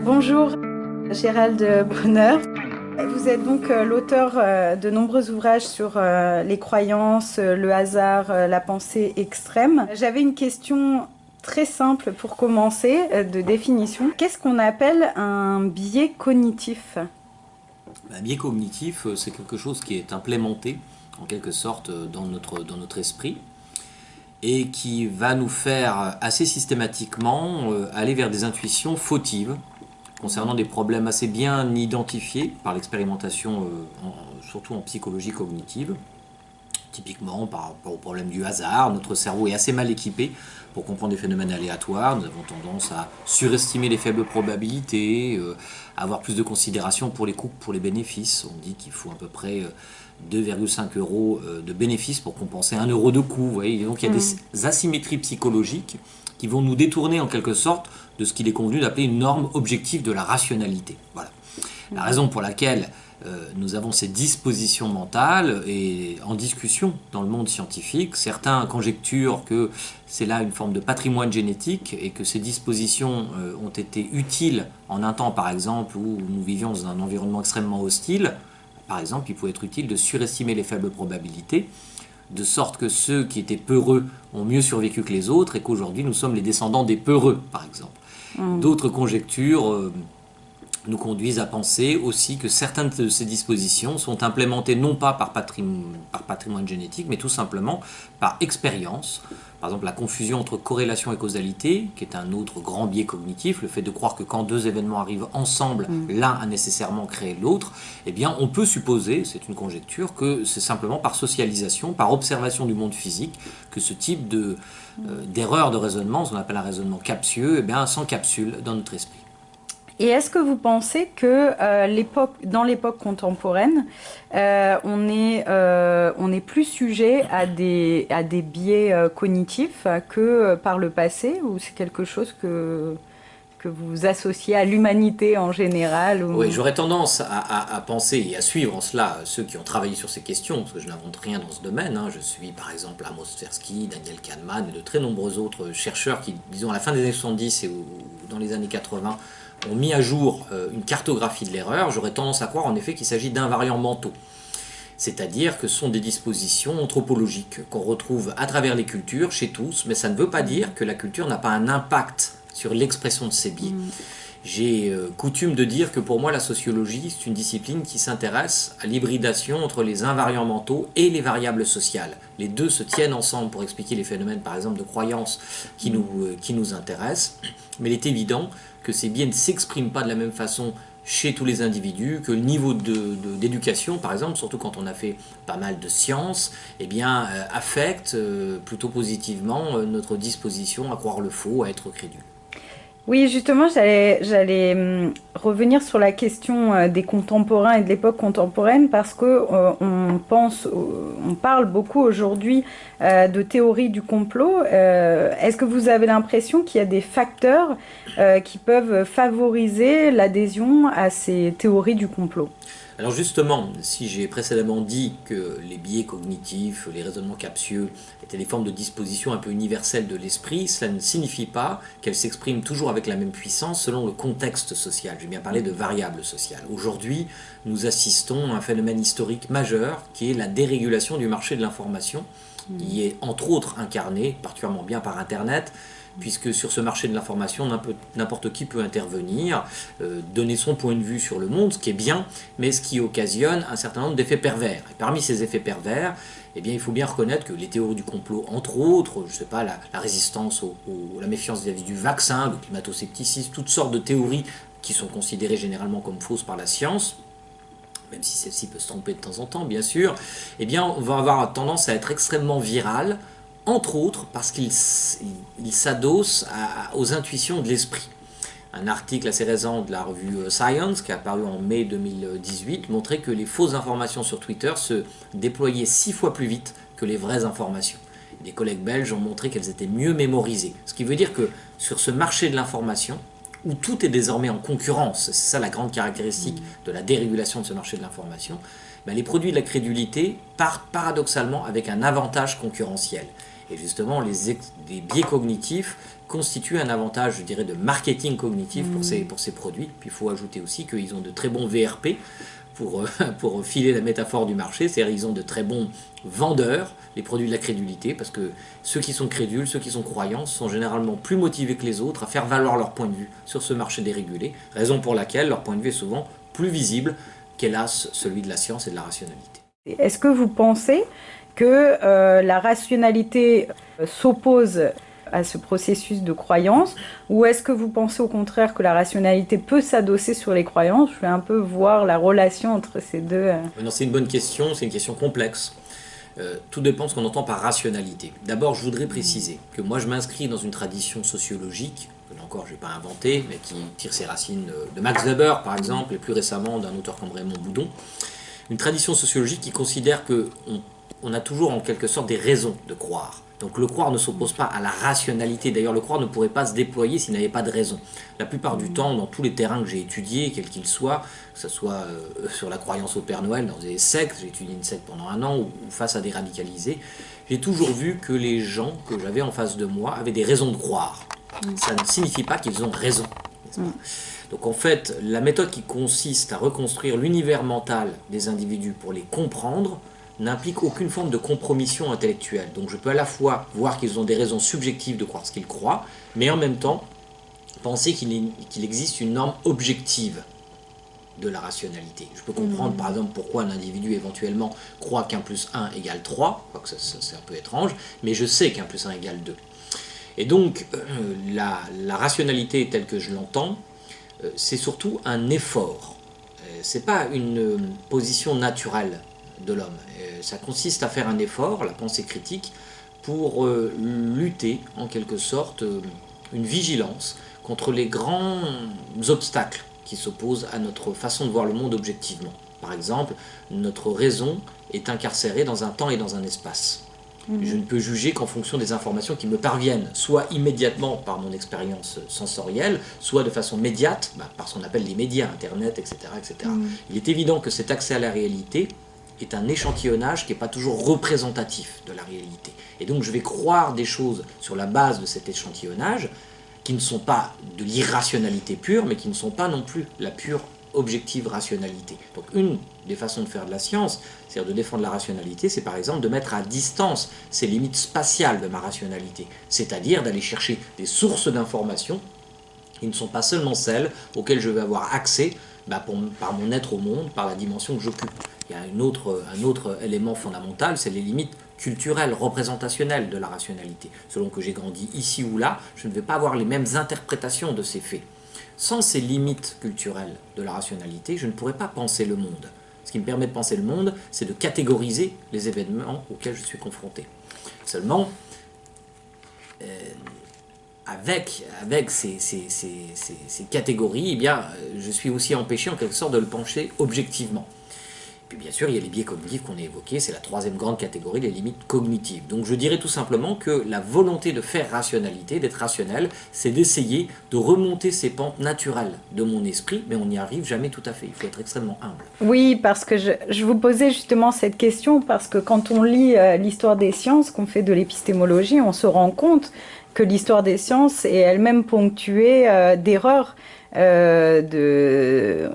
Bonjour, Gérald Brunner. Vous êtes donc l'auteur de nombreux ouvrages sur les croyances, le hasard, la pensée extrême. J'avais une question très simple pour commencer, de définition. Qu'est-ce qu'on appelle un biais cognitif? Un biais cognitif, c'est quelque chose qui est implémenté en quelque sorte dans notre esprit et qui va nous faire assez systématiquement aller vers des intuitions fautives concernant des problèmes assez bien identifiés par l'expérimentation, surtout en psychologie cognitive. Typiquement, par rapport au problème du hasard, notre cerveau est assez mal équipé pour comprendre des phénomènes aléatoires. Nous avons tendance à surestimer les faibles probabilités, avoir plus de considération pour les coûts que pour les bénéfices. On dit qu'il faut à peu près 2,5 euros de bénéfices pour compenser 1 euro de coût. Vous voyez, donc il y a des asymétries psychologiques qui vont nous détourner en quelque sorte de ce qu'il est convenu d'appeler une norme objective de la rationalité. Voilà. La raison pour laquelle nous avons ces dispositions mentales et en discussion dans le monde scientifique. Certains conjecturent que c'est là une forme de patrimoine génétique et que ces dispositions ont été utiles en un temps, par exemple, où nous vivions dans un environnement extrêmement hostile. Par exemple, il pouvait être utile de surestimer les faibles probabilités, de sorte que ceux qui étaient peureux ont mieux survécu que les autres et qu'aujourd'hui nous sommes les descendants des peureux, par exemple. D'autres conjectures nous conduisent à penser aussi que certaines de ces dispositions sont implémentées non pas par patrimoine génétique, mais tout simplement par expérience. Par exemple, la confusion entre corrélation et causalité, qui est un autre grand biais cognitif, le fait de croire que quand deux événements arrivent ensemble, l'un a nécessairement créé l'autre, eh bien, on peut supposer, c'est une conjecture, que c'est simplement par socialisation, par observation du monde physique, que ce type d'erreur de raisonnement, ce qu'on appelle un raisonnement captieux, eh bien, s'encapsule dans notre esprit. Et est-ce que vous pensez que dans l'époque contemporaine, on est plus sujet à des biais cognitifs que par le passé, ou c'est quelque chose que vous associez à l'humanité en général ou... Oui, j'aurais tendance à penser et à suivre en cela ceux qui ont travaillé sur ces questions, parce que je n'invente rien dans ce domaine. Je suis par exemple Amos Tversky, Daniel Kahneman et de très nombreux autres chercheurs qui, disons à la fin des années 70 ou dans les années 80, ont mis à jour une cartographie de l'erreur. J'aurais tendance à croire en effet qu'il s'agit d'invariants mentaux. C'est-à-dire que ce sont des dispositions anthropologiques qu'on retrouve à travers les cultures, chez tous, mais ça ne veut pas dire que la culture n'a pas un impact sur l'expression de ces biais. J'ai coutume de dire que pour moi la sociologie c'est une discipline qui s'intéresse à l'hybridation entre les invariants mentaux et les variables sociales. Les deux se tiennent ensemble pour expliquer les phénomènes par exemple de croyances qui nous intéressent, mais il est évident que ces biais ne s'expriment pas de la même façon chez tous les individus, que le niveau d'éducation, par exemple, surtout quand on a fait pas mal de sciences, eh bien, affecte plutôt positivement notre disposition à croire le faux, à être crédule. Oui, justement, j'allais revenir sur la question des contemporains et de l'époque contemporaine parce que on parle beaucoup aujourd'hui de théorie du complot. Est-ce que vous avez l'impression qu'il y a des facteurs qui peuvent favoriser l'adhésion à ces théories du complot? Alors justement, si j'ai précédemment dit que les biais cognitifs, les raisonnements captieux étaient des formes de disposition un peu universelles de l'esprit, cela ne signifie pas qu'elles s'expriment toujours avec la même puissance selon le contexte social. J'ai bien parlé de variables sociales. Aujourd'hui, nous assistons à un phénomène historique majeur qui est la dérégulation du marché de l'information, qui est entre autres incarné particulièrement bien par Internet, puisque sur ce marché de l'information, n'importe qui peut intervenir, donner son point de vue sur le monde, ce qui est bien, mais ce qui occasionne un certain nombre d'effets pervers. Et parmi ces effets pervers, eh bien, il faut bien reconnaître que les théories du complot, entre autres, je sais pas, la résistance la méfiance vis-à-vis du vaccin, le climato-scepticisme, toutes sortes de théories qui sont considérées généralement comme fausses par la science, même si celle-ci peut se tromper de temps en temps, bien sûr, eh bien, on va avoir tendance à être extrêmement viral, entre autres parce qu'il s'adosse aux intuitions de l'esprit. Un article assez récent de la revue Science, qui est apparu en mai 2018, montrait que les fausses informations sur Twitter se déployaient 6 fois plus vite que les vraies informations. Des collègues belges ont montré qu'elles étaient mieux mémorisées. Ce qui veut dire que sur ce marché de l'information, où tout est désormais en concurrence, c'est ça la grande caractéristique de la dérégulation de ce marché de l'information, les produits de la crédulité partent paradoxalement avec un avantage concurrentiel. Et justement, les biais cognitifs constituent un avantage, je dirais, de marketing cognitif pour ces produits. Puis il faut ajouter aussi qu'ils ont de très bons VRP, pour filer la métaphore du marché, c'est-à-dire ils ont de très bons vendeurs, les produits de la crédulité, parce que ceux qui sont crédules, ceux qui sont croyants, sont généralement plus motivés que les autres à faire valoir leur point de vue sur ce marché dérégulé, raison pour laquelle leur point de vue est souvent plus visible qu'hélas celui de la science et de la rationalité. Est-ce que vous pensez que la rationalité s'oppose à ce processus de croyance, ou est-ce que vous pensez au contraire que la rationalité peut s'adosser sur les croyances? Je vais un peu voir la relation entre ces deux. Non, c'est une bonne question, c'est une question complexe. Tout dépend de ce qu'on entend par rationalité. D'abord, je voudrais préciser que moi je m'inscris dans une tradition sociologique, que là encore je n'ai pas inventé, mais qui tire ses racines de Max Weber par exemple, et plus récemment d'un auteur comme Raymond Boudon. Une tradition sociologique qui considère qu'on a toujours en quelque sorte des raisons de croire. Donc le croire ne s'oppose pas à la rationalité. D'ailleurs, le croire ne pourrait pas se déployer s'il n'avait pas de raison. La plupart du temps, dans tous les terrains que j'ai étudiés, quels qu'ils soient, que ce soit sur la croyance au Père Noël, dans des sectes, j'ai étudié une secte pendant 1 an, ou face à des radicalisés, j'ai toujours vu que les gens que j'avais en face de moi avaient des raisons de croire. Ça ne signifie pas qu'ils ont raison, n'est-ce pas ? Donc en fait, la méthode qui consiste à reconstruire l'univers mental des individus pour les comprendre n'implique aucune forme de compromission intellectuelle. Donc je peux à la fois voir qu'ils ont des raisons subjectives de croire ce qu'ils croient, mais en même temps penser qu'il existe une norme objective de la rationalité. Je peux comprendre par exemple pourquoi un individu éventuellement croit qu'1 plus 1 égale 3, quoique c'est un peu étrange, mais je sais qu'1 plus 1 égale 2. Et donc la rationalité telle que je l'entends, c'est surtout un effort. C'est pas une position naturelle de l'homme. Ça consiste à faire un effort, la pensée critique, pour lutter en quelque sorte une vigilance contre les grands obstacles qui s'opposent à notre façon de voir le monde objectivement. Par exemple, notre raison est incarcérée dans un temps et dans un espace. Je ne peux juger qu'en fonction des informations qui me parviennent, soit immédiatement par mon expérience sensorielle, soit de façon médiate, par ce qu'on appelle les médias, Internet, etc. etc. Il est évident que cet accès à la réalité est un échantillonnage qui n'est pas toujours représentatif de la réalité. Et donc je vais croire des choses sur la base de cet échantillonnage qui ne sont pas de l'irrationalité pure, mais qui ne sont pas non plus la pure objective rationalité. Donc une des façons de faire de la science, c'est-à-dire de défendre la rationalité, c'est par exemple de mettre à distance ces limites spatiales de ma rationalité, c'est-à-dire d'aller chercher des sources d'informations qui ne sont pas seulement celles auxquelles je vais avoir accès par mon être au monde, par la dimension que j'occupe. Il y a un autre élément fondamental, c'est les limites culturelles, représentationnelles de la rationalité. Selon que j'ai grandi ici ou là, je ne vais pas avoir les mêmes interprétations de ces faits. Sans ces limites culturelles de la rationalité, je ne pourrais pas penser le monde. Ce qui me permet de penser le monde, c'est de catégoriser les événements auxquels je suis confronté. Seulement, avec ces catégories, eh bien, je suis aussi empêché en quelque sorte de le pencher objectivement. Puis bien sûr, il y a les biais cognitifs qu'on a évoqués, c'est la troisième grande catégorie, les limites cognitives. Donc je dirais tout simplement que la volonté de faire rationalité, d'être rationnel, c'est d'essayer de remonter ces pentes naturelles de mon esprit, mais on n'y arrive jamais tout à fait, il faut être extrêmement humble. Oui, parce que je vous posais justement cette question, parce que quand on lit l'histoire des sciences, qu'on fait de l'épistémologie, on se rend compte que l'histoire des sciences est elle-même ponctuée d'erreurs de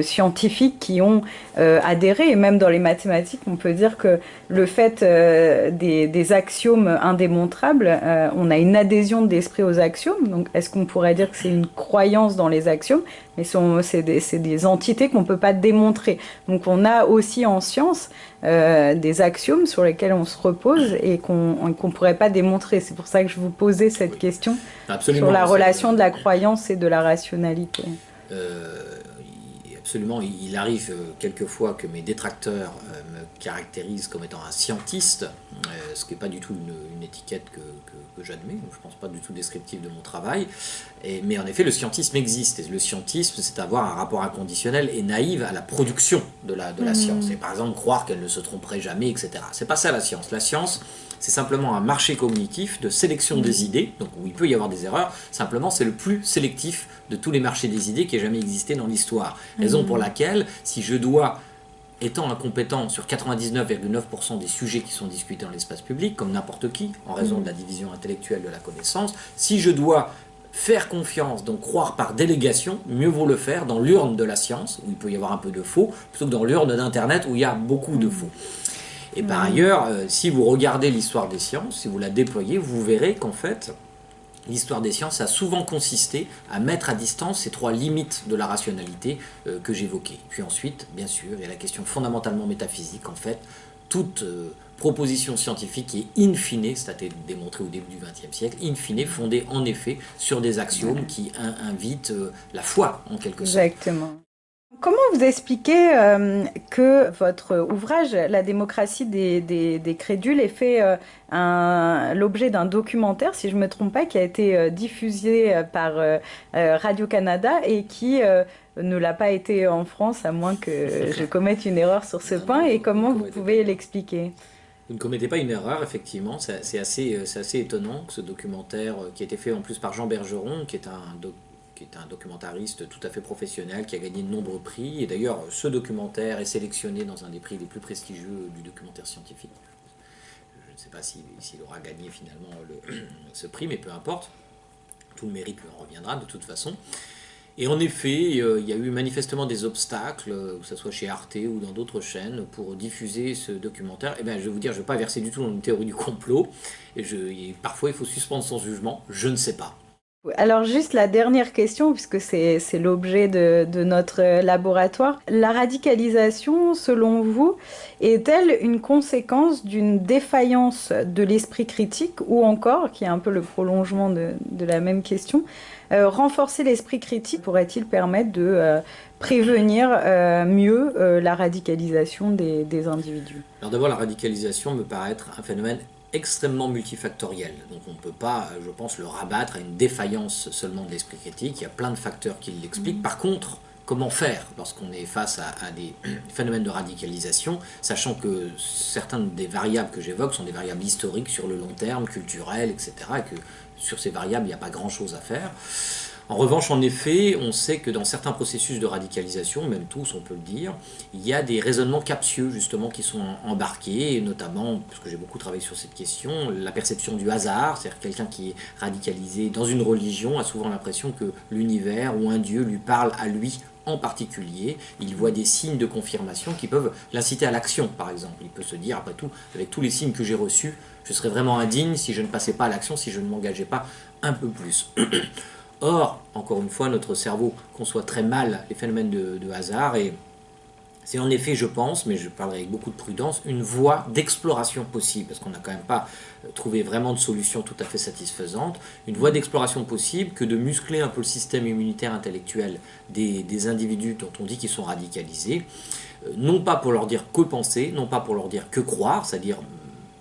scientifiques qui ont adhéré, et même dans les mathématiques, on peut dire que le fait des axiomes indémontrables, on a une adhésion d'esprit aux axiomes, donc est-ce qu'on pourrait dire que c'est une croyance dans les axiomes, mais c'est des entités qu'on ne peut pas démontrer. Donc on a aussi en science des axiomes sur lesquels on se repose et qu'on ne pourrait pas démontrer. C'est pour ça que je vous posais cette question sur la relation de la croyance et de la rationalité. Absolument, il arrive quelquefois que mes détracteurs me caractérisent comme étant un scientiste, ce qui n'est pas du tout une étiquette que j'admets, je ne pense pas du tout descriptif de mon travail, mais en effet le scientisme existe, et le scientisme c'est avoir un rapport inconditionnel et naïf à la production de la science, et par exemple croire qu'elle ne se tromperait jamais, etc. C'est pas ça la science, c'est simplement un marché cognitif de sélection des idées, donc où il peut y avoir des erreurs, simplement c'est le plus sélectif de tous les marchés des idées qui ait jamais existé dans l'histoire. Raison pour laquelle, si je dois étant incompétent sur 99,9% des sujets qui sont discutés dans l'espace public, comme n'importe qui, en raison de la division intellectuelle de la connaissance, si je dois faire confiance, donc croire par délégation, mieux vaut le faire dans l'urne de la science, où il peut y avoir un peu de faux, plutôt que dans l'urne d'Internet, où il y a beaucoup de faux. Et par ailleurs, si vous regardez l'histoire des sciences, si vous la déployez, vous verrez qu'en fait, l'histoire des sciences a souvent consisté à mettre à distance ces trois limites de la rationalité que j'évoquais. Puis ensuite, bien sûr, il y a la question fondamentalement métaphysique. En fait, toute proposition scientifique qui est in fine, ça a été démontré au début du XXe siècle, in fine fondée en effet sur des axiomes qui invitent la foi en quelque sorte. Exactement. Comment vous expliquez que votre ouvrage, La démocratie des crédules, est fait l'objet d'un documentaire, si je ne me trompe pas, qui a été diffusé par Radio-Canada et qui ne l'a pas été en France, à moins que je commette une erreur sur ce point, et comment vous pouvez l'expliquer? Vous ne commettez pas une erreur, effectivement, c'est assez étonnant que ce documentaire, qui a été fait en plus par Jean Bergeron, qui est un documentariste tout à fait professionnel, qui a gagné de nombreux prix. Et d'ailleurs, ce documentaire est sélectionné dans un des prix les plus prestigieux du documentaire scientifique. Je ne sais pas s'il aura gagné finalement ce prix, mais peu importe. Tout le mérite lui en reviendra de toute façon. Et en effet, il y a eu manifestement des obstacles, que ce soit chez Arte ou dans d'autres chaînes, pour diffuser ce documentaire. Eh bien, je vais vous dire, je ne vais pas verser du tout dans une théorie du complot. Parfois, il faut suspendre son jugement. Je ne sais pas. Alors juste la dernière question, puisque c'est l'objet de notre laboratoire. La radicalisation, selon vous, est-elle une conséquence d'une défaillance de l'esprit critique, ou encore, qui est un peu le prolongement de la même question, renforcer l'esprit critique pourrait-il permettre de prévenir mieux la radicalisation des individus? Alors d'abord, la radicalisation me paraît être un phénomène extrêmement multifactoriel. Donc on ne peut pas, je pense, le rabattre à une défaillance seulement de l'esprit critique. Il y a plein de facteurs qui l'expliquent. Par contre, comment faire lorsqu'on est face à des phénomènes de radicalisation, sachant que certaines des variables que j'évoque sont des variables historiques sur le long terme, culturelles, etc., et que sur ces variables, il n'y a pas grand-chose à faire. En revanche, en effet, on sait que dans certains processus de radicalisation, même tous, on peut le dire, il y a des raisonnements captieux, justement, qui sont embarqués, et notamment, parce que j'ai beaucoup travaillé sur cette question, la perception du hasard, c'est-à-dire quelqu'un qui est radicalisé dans une religion a souvent l'impression que l'univers ou un dieu lui parle à lui en particulier. Il voit des signes de confirmation qui peuvent l'inciter à l'action, par exemple. Il peut se dire, après tout, avec tous les signes que j'ai reçus, je serais vraiment indigne si je ne passais pas à l'action, si je ne m'engageais pas un peu plus. Or, encore une fois, notre cerveau conçoit très mal les phénomènes de hasard, et c'est en effet, je pense, mais je parlerai avec beaucoup de prudence, une voie d'exploration possible, parce qu'on n'a quand même pas trouvé vraiment de solution tout à fait satisfaisante, une voie d'exploration possible que de muscler un peu le système immunitaire intellectuel des individus dont on dit qu'ils sont radicalisés, non pas pour leur dire que penser, non pas pour leur dire que croire, c'est-à-dire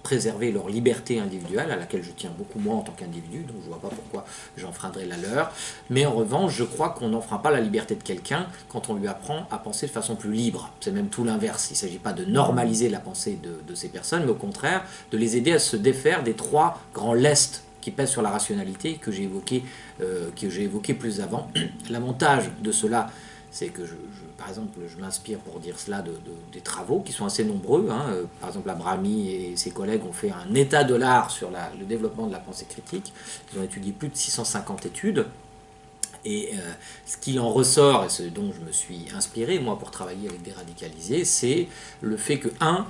préserver leur liberté individuelle, à laquelle je tiens beaucoup moins en tant qu'individu, donc je ne vois pas pourquoi j'enfreindrais la leur. Mais en revanche, je crois qu'on n'enfreint pas la liberté de quelqu'un quand on lui apprend à penser de façon plus libre. C'est même tout l'inverse. Il ne s'agit pas de normaliser la pensée de ces personnes, mais au contraire, de les aider à se défaire des trois grands lestes qui pèsent sur la rationalité que j'ai évoqué plus avant. L'avantage de cela, c'est que par exemple, je m'inspire pour dire cela des travaux qui sont assez nombreux. Par exemple, Abrami et ses collègues ont fait un état de l'art sur le développement de la pensée critique. Ils ont étudié plus de 650 études. Et ce qu'il en ressort, et ce dont je me suis inspiré, moi, pour travailler avec des radicalisés, c'est le fait que,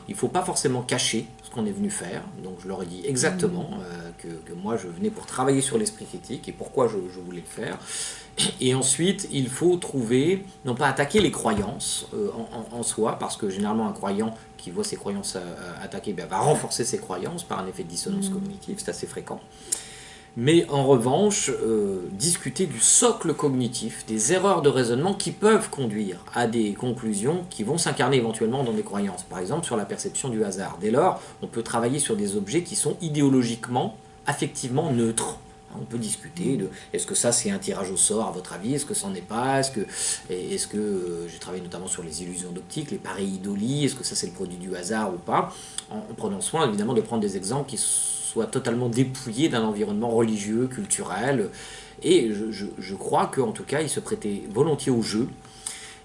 il ne faut pas forcément cacher ce qu'on est venu faire. Donc je leur ai dit exactement que moi, je venais pour travailler sur l'esprit critique et pourquoi je voulais le faire. Et ensuite, il faut trouver, non pas attaquer les croyances en soi, parce que généralement un croyant qui voit ses croyances attaquées va renforcer ses croyances par un effet de dissonance cognitive, c'est assez fréquent. Mais en revanche, discuter du socle cognitif, des erreurs de raisonnement qui peuvent conduire à des conclusions qui vont s'incarner éventuellement dans des croyances. Par exemple, sur la perception du hasard. Dès lors, on peut travailler sur des objets qui sont idéologiquement, affectivement neutres. On peut discuter de est-ce que ça c'est un tirage au sort à votre avis, est-ce que ça n'en est pas, est-ce que j'ai travaillé notamment sur les illusions d'optique, les pareidolies, est-ce que ça c'est le produit du hasard ou pas, en prenant soin évidemment de prendre des exemples qui soient totalement dépouillés d'un environnement religieux, culturel, et je crois qu'en tout cas il se prêtait volontiers au jeu.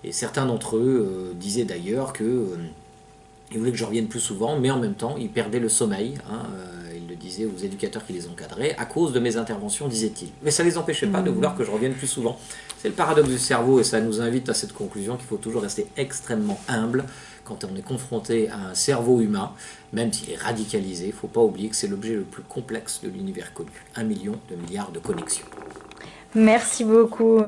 Et certains d'entre eux disaient d'ailleurs que ils voulaient que je revienne plus souvent, mais en même temps, ils perdaient le sommeil. Ils le disaient aux éducateurs qui les encadraient, à cause de mes interventions, disaient-ils. Mais ça ne les empêchait pas de vouloir que je revienne plus souvent. C'est le paradoxe du cerveau, et ça nous invite à cette conclusion qu'il faut toujours rester extrêmement humble quand on est confronté à un cerveau humain, même s'il est radicalisé. Il ne faut pas oublier que c'est l'objet le plus complexe de l'univers connu. 1 million de milliards de connexions. Merci beaucoup.